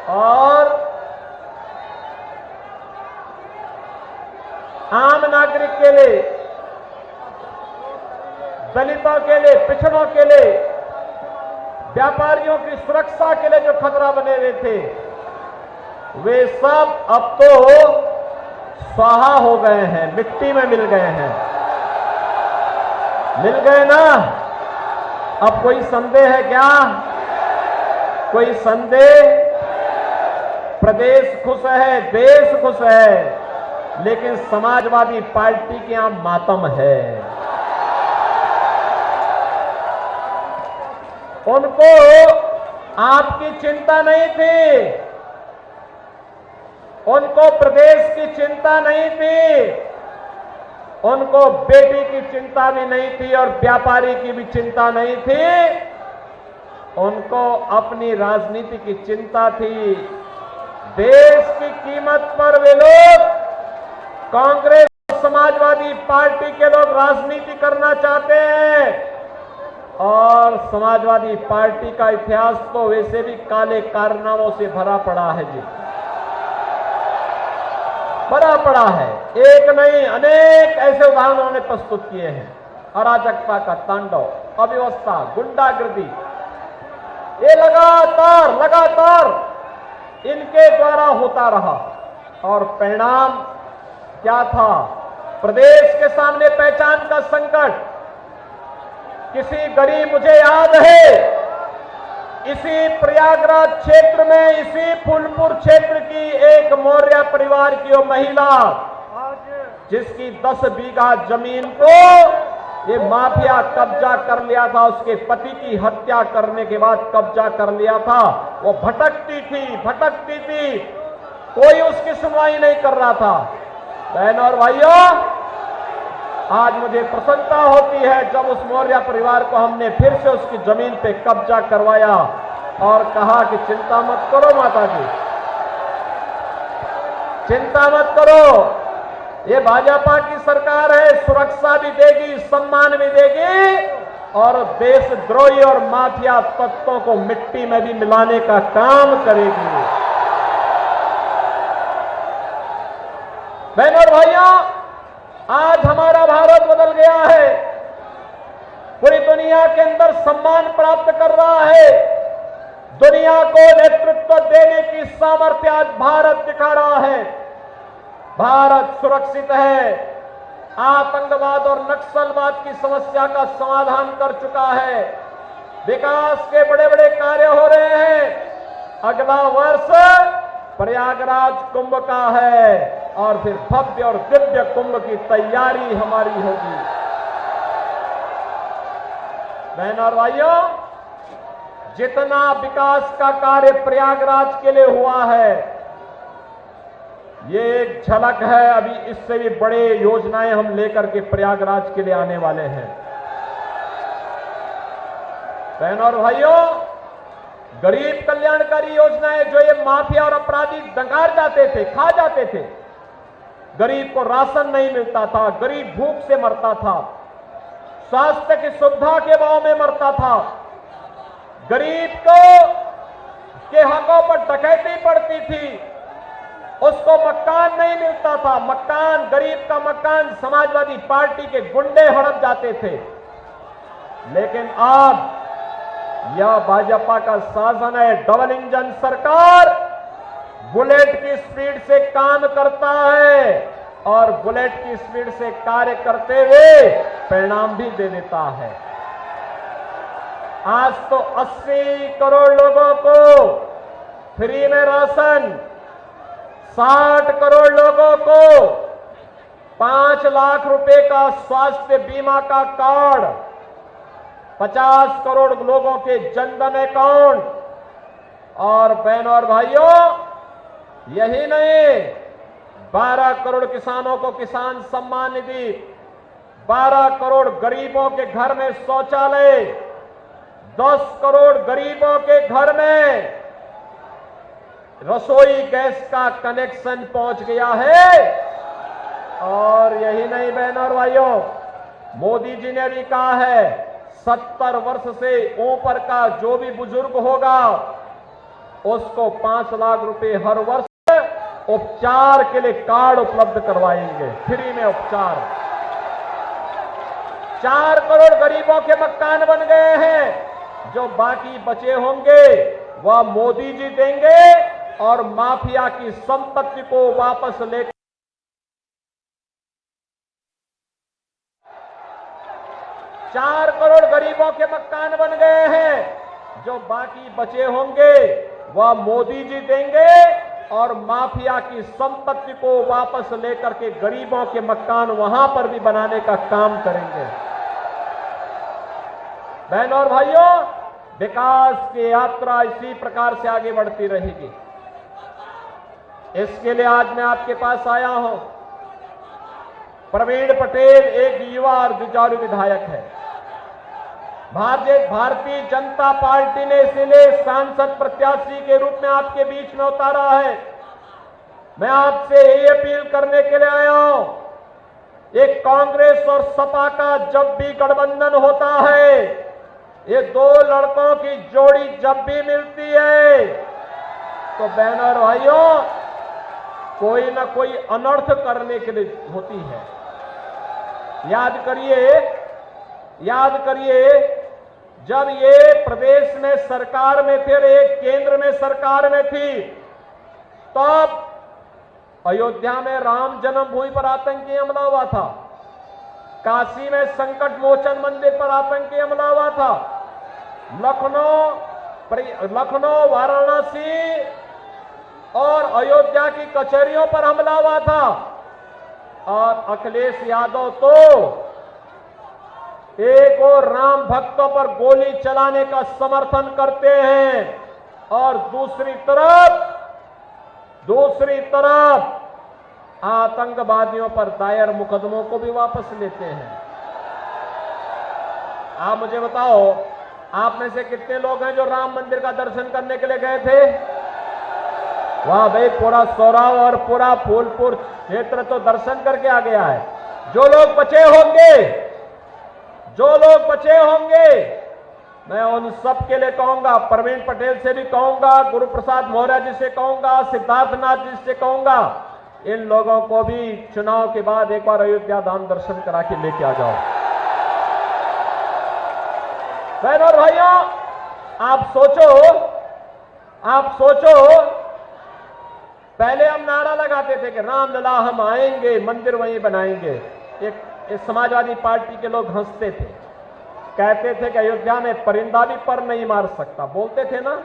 और आम नागरिक के लिए, दलितों के लिए, पिछड़ों के लिए, व्यापारियों की सुरक्षा के लिए जो खतरा बने हुए थे, वे सब अब तो स्वाहा हो गए हैं, मिट्टी में मिल गए हैं। मिल गए ना? अब कोई संदेह है क्या? कोई संदेह? प्रदेश खुश है, देश खुश है, लेकिन समाजवादी पार्टी के यहां मातम है। उनको आपकी चिंता नहीं थी, उनको प्रदेश की चिंता नहीं थी, उनको बेटी की चिंता भी नहीं थी और व्यापारी की भी चिंता नहीं थी। उनको अपनी राजनीति की चिंता थी। देश की कीमत पर वे लोग, कांग्रेस और समाजवादी पार्टी के लोग राजनीति करना चाहते हैं। और समाजवादी पार्टी का इतिहास तो वैसे भी काले कारनामों से भरा पड़ा है जी, भरा पड़ा है। एक नहीं, अनेक ऐसे उदाहरण उन्होंने प्रस्तुत किए हैं। अराजकता का तांडव, अव्यवस्था, गुंडागर्दी, ये लगातार इनके द्वारा होता रहा। और परिणाम क्या था? प्रदेश के सामने पहचान का संकट। किसी गरीब, मुझे याद है, इसी प्रयागराज क्षेत्र में, इसी फूलपुर क्षेत्र की एक मौर्य परिवार की वो महिला, जिसकी 10 बीघा जमीन को ये माफिया कब्जा कर लिया था, उसके पति की हत्या करने के बाद कब्जा कर लिया था। वो भटकती थी, कोई उसकी सुनवाई नहीं कर रहा था। बहनों और भाइयों, आज मुझे प्रसन्नता होती है जब उस मौर्य परिवार को हमने फिर से उसकी जमीन पे कब्जा करवाया और कहा कि चिंता मत करो माता जी, चिंता मत करो, ये भाजपा की सरकार है, सुरक्षा भी देगी, सम्मान भी देगी और देशद्रोही और माफिया तत्वों को मिट्टी में भी मिलाने का काम करेगी। बहनों और भाइयों, आज हमारा भारत बदल गया है, पूरी दुनिया के अंदर सम्मान प्राप्त कर रहा है। दुनिया को नेतृत्व देने की सामर्थ्य आज भारत दिखा रहा है। भारत सुरक्षित है, आतंकवाद और नक्सलवाद की समस्या का समाधान कर चुका है, विकास के बड़े बड़े कार्य हो रहे हैं। अगला वर्ष प्रयागराज कुंभ का है और फिर भव्य और दिव्य कुंभ की तैयारी हमारी होगी। बहनों और भाइयों, जितना विकास का कार्य प्रयागराज के लिए हुआ है, ये एक झलक है। अभी इससे भी बड़े योजनाएं हम लेकर के प्रयागराज के लिए आने वाले हैं। बहनों और भाइयों, गरीब कल्याणकारी योजनाएं जो ये माफिया और अपराधी डकार जाते थे, खा जाते थे, गरीब को राशन नहीं मिलता था, गरीब भूख से मरता था, स्वास्थ्य की सुविधा के अभाव में मरता था, गरीब को के हकों पर डकैती पड़ती थी, उसको मकान नहीं मिलता था। मकान, गरीब का मकान समाजवादी पार्टी के गुंडे हड़प जाते थे। लेकिन अब यह भाजपा का शासन है, डबल इंजन सरकार बुलेट की स्पीड से काम करता है और बुलेट की स्पीड से कार्य करते हुए परिणाम भी दे देता है। आज तो 80 करोड़ लोगों को फ्री में राशन, 60 करोड़ लोगों को 5 लाख रुपए का स्वास्थ्य बीमा का कार्ड, 50 करोड़ लोगों के जनधन अकाउंट, और बहनों और भाइयों यही नहीं, 12 करोड़ किसानों को किसान सम्मान निधि, 12 करोड़ गरीबों के घर में शौचालय, 10 करोड़ गरीबों के घर में रसोई गैस का कनेक्शन पहुंच गया है। और यही नहीं बहनों और भाइयों, मोदी जी ने भी कहा है 70 वर्ष से ऊपर का जो भी बुजुर्ग होगा उसको 5 लाख रुपए हर वर्ष उपचार के लिए कार्ड उपलब्ध करवाएंगे, फ्री में उपचार। 4 करोड़ गरीबों के मकान बन गए हैं। जो बाकी बचे होंगे वह मोदी जी देंगे और माफिया की संपत्ति को वापस लेकर 4 करोड़ गरीबों के मकान बन गए हैं। जो बाकी बचे होंगे वह मोदी जी देंगे और माफिया की संपत्ति को वापस लेकर के गरीबों के मकान वहां पर भी बनाने का काम करेंगे। बहनों और भाइयों, विकास की यात्रा इसी प्रकार से आगे बढ़ती रहेगी। इसके लिए आज मैं आपके पास आया हूं। प्रवीण पटेल एक युवा और जुझारू विधायक है। भारतीय जनता पार्टी ने इसलिए सांसद प्रत्याशी के रूप में आपके बीच में उतारा है। मैं आपसे ये अपील करने के लिए आया हूं, एक कांग्रेस और सपा का जब भी गठबंधन होता है, ये 2 लड़कों की जोड़ी जब भी मिलती है तो बहनों और भाइयों कोई ना कोई अनर्थ करने के लिए होती है। याद करिए जब ये प्रदेश में सरकार में थे, एक केंद्र में सरकार में थी, तब अयोध्या में राम जन्मभूमि पर आतंकी हमला हुआ था, काशी में संकट मोचन मंदिर पर आतंकी हमला हुआ था, लखनऊ, वाराणसी और अयोध्या की कचहरियों पर हमला हुआ था। और अखिलेश यादव तो एक और राम भक्तों पर गोली चलाने का समर्थन करते हैं और दूसरी तरफ आतंकवादियों पर दायर मुकदमों को भी वापस लेते हैं। आप मुझे बताओ, आप में से कितने लोग हैं जो राम मंदिर का दर्शन करने के लिए गए थे? वाह भाई, पूरा सौराव और पूरा फूलपुर क्षेत्र तो दर्शन करके आ गया है। जो लोग बचे होंगे मैं उन सब के लिए कहूंगा, प्रवीण पटेल से भी कहूंगा, गुरु प्रसाद मौर्य जी से कहूंगा, सिद्धार्थनाथ जी से कहूंगा, इन लोगों को भी चुनाव के बाद एक बार अयोध्या धाम दर्शन करा के लेके आ जाओ। बहनों और भाइयों, आप सोचो पहले हम नारा लगाते थे कि रामलला हम आएंगे, मंदिर वहीं बनाएंगे। एक समाजवादी पार्टी के लोग हंसते थे, कहते थे कि अयोध्या में परिंदा भी पर नहीं मार सकता। बोलते थे ना।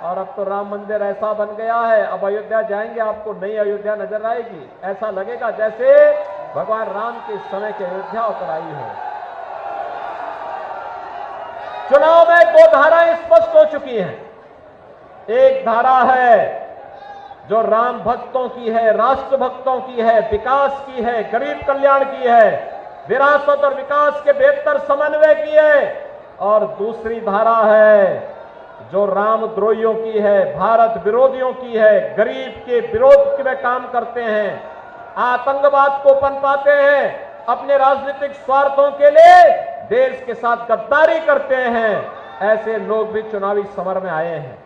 और अब तो राम मंदिर ऐसा बन गया है, अब अयोध्या जाएंगे आपको नई अयोध्या नजर आएगी। ऐसा लगेगा जैसे भगवान राम के समय की अयोध्या उतर आई हो। चुनाव में 2 धाराएं स्पष्ट हो चुकी हैं। एक धारा है जो राम भक्तों की है, राष्ट्र भक्तों की है, विकास की है, गरीब कल्याण की है, विरासत और विकास के बेहतर समन्वय की है। और दूसरी धारा है जो रामद्रोहियों की है, भारत विरोधियों की है, गरीब के विरोध में काम करते हैं, आतंकवाद को पनपाते हैं, अपने राजनीतिक स्वार्थों के लिए देश के साथ गद्दारी करते हैं। ऐसे लोग भी चुनावी समर में आए हैं।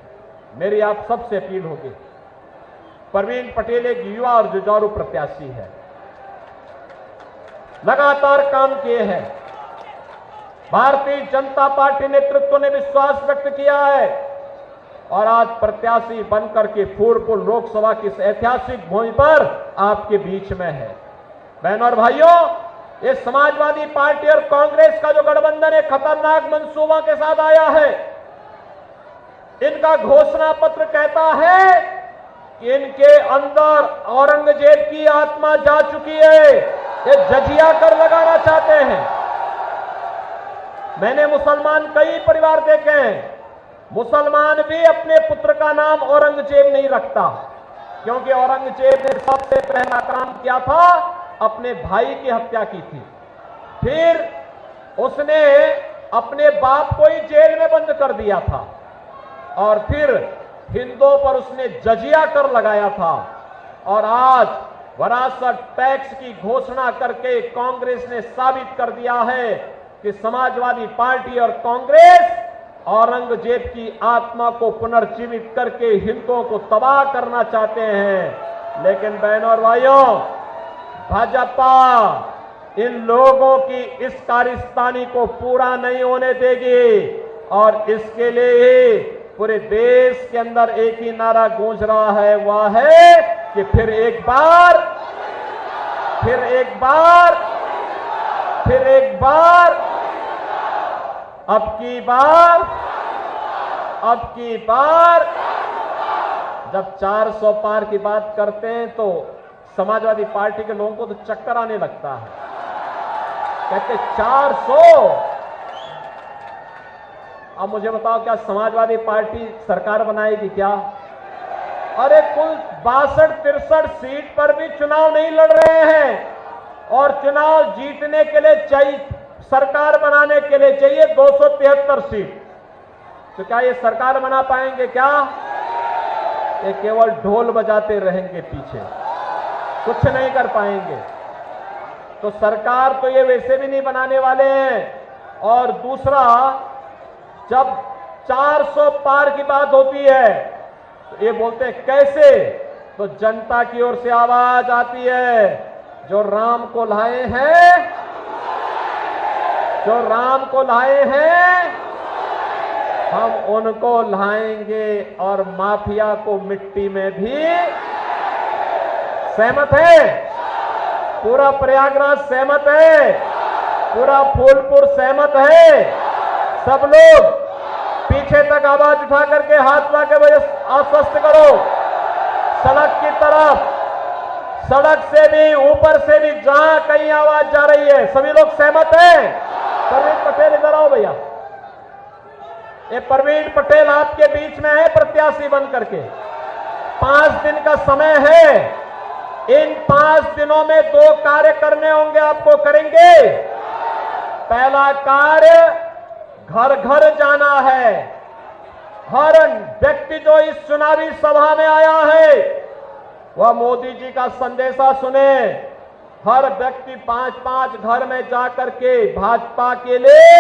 मेरी आप सबसे अपील होगी, प्रवीण पटेल एक युवा और जुझारू प्रत्याशी है, लगातार काम किए हैं। भारतीय जनता पार्टी नेतृत्व ने विश्वास व्यक्त किया है और आज प्रत्याशी बनकर के फूलपुर लोकसभा की इस ऐतिहासिक भूमि पर आपके बीच में है। बहनों और भाइयों, ये समाजवादी पार्टी और कांग्रेस का जो गठबंधन है, खतरनाक मंसूबों के साथ आया है। इनका घोषणा पत्र कहता है कि इनके अंदर औरंगजेब की आत्मा जा चुकी है, ये जजिया कर लगाना चाहते हैं। मैंने मुसलमान कई परिवार देखे हैं, मुसलमान भी अपने पुत्र का नाम औरंगजेब नहीं रखता, क्योंकि औरंगजेब ने सबसे पहला काम किया था, अपने भाई की हत्या की थी। फिर उसने अपने बाप को ही जेल में बंद कर दिया था और फिर हिंदुओं पर उसने जजिया कर लगाया था। और आज विरासत टैक्स की घोषणा करके कांग्रेस ने साबित कर दिया है कि समाजवादी पार्टी और कांग्रेस औरंगजेब की आत्मा को पुनर्जीवित करके हिंदुओं को तबाह करना चाहते हैं। लेकिन बहनों और भाइयों, भाजपा इन लोगों की इस कारस्तानी को पूरा नहीं होने देगी और इसके लिए पूरे देश के अंदर एक ही नारा गूंज रहा है, वह है कि फिर एक बार अब की बार जब 400 पार की बात करते हैं तो समाजवादी पार्टी के लोगों को तो चक्कर आने लगता है। कहते 400। अब मुझे बताओ, क्या समाजवादी पार्टी सरकार बनाएगी क्या? अरे कुल 62-63 सीट पर भी चुनाव नहीं लड़ रहे हैं और चुनाव जीतने के लिए चाहिए, सरकार बनाने के लिए चाहिए 273 सीट। तो क्या ये सरकार बना पाएंगे क्या? ये केवल ढोल बजाते रहेंगे, पीछे कुछ नहीं कर पाएंगे। तो सरकार तो ये वैसे भी नहीं बनाने वाले हैं। और दूसरा, जब 400 पार की बात होती है तो ये बोलते हैं कैसे? तो जनता की ओर से आवाज आती है, जो राम को लाए हैं हम उनको लाएंगे और माफिया को मिट्टी में भी। सहमत है? पूरा प्रयागराज सहमत है, पूरा फूलपुर सहमत है। सब लोग पीछे तक आवाज उठा करके हाथ ला के वजह आश्वस्त करो। सड़क की तरफ, सड़क से भी, ऊपर से भी, जहां कहीं आवाज जा रही है, सभी लोग सहमत हैं? प्रवीण पटेल इधर आओ भैया। ये प्रवीण पटेल आपके बीच में है प्रत्याशी बन करके। 5 दिन का समय है। इन 5 दिनों में 2 कार्य करने होंगे, आपको करेंगे। पहला कार्य, घर घर जाना है। हर व्यक्ति जो इस चुनावी सभा में आया है वह मोदी जी का संदेशा सुने। हर व्यक्ति 5-5 घर में जाकर के भाजपा के लिए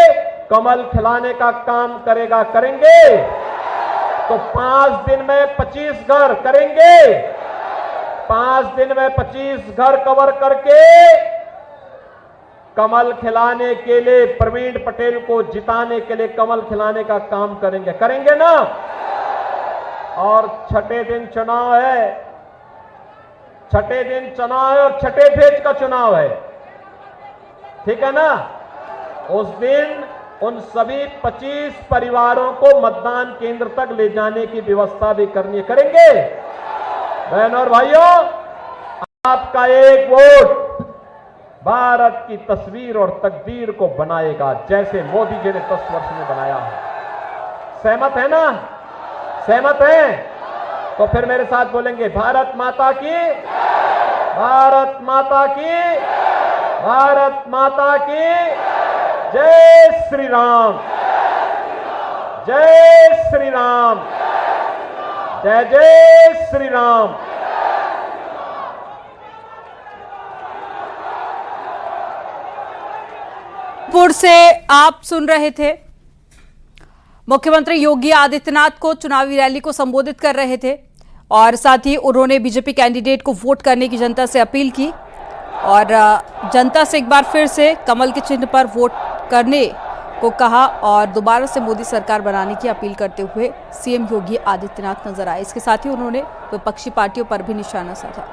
कमल खिलाने का काम करेंगे। तो 5 दिन में 25 घर करेंगे। 5 दिन में 25 घर कवर करके कमल खिलाने के लिए, प्रवीण पटेल को जिताने के लिए कमल खिलाने का काम करेंगे ना? और छठे दिन चुनाव है। और छठे फेज का चुनाव है, ठीक है ना? उस दिन उन सभी 25 परिवारों को मतदान केंद्र तक ले जाने की व्यवस्था भी करेंगे। बहनों और भाइयों, आपका एक वोट भारत की तस्वीर और तकदीर को बनाएगा, जैसे मोदी जी ने 10 वर्ष में बनाया है। सहमत है ना? सहमत है? तो फिर मेरे साथ बोलेंगे, भारत माता की, भारत माता की, भारत माता की जय श्री राम, जय श्री राम, जय जय श्री राम। पुर से आप सुन रहे थे मुख्यमंत्री योगी आदित्यनाथ को चुनावी रैली को संबोधित कर रहे थे और साथ ही उन्होंने बीजेपी कैंडिडेट को वोट करने की जनता से अपील की और जनता से एक बार फिर से कमल के चिन्ह पर वोट करने को कहा और दोबारा से मोदी सरकार बनाने की अपील करते हुए सीएम योगी आदित्यनाथ नजर आए। इसके साथ ही उन्होंने विपक्षी पार्टियों पर भी निशाना साधा।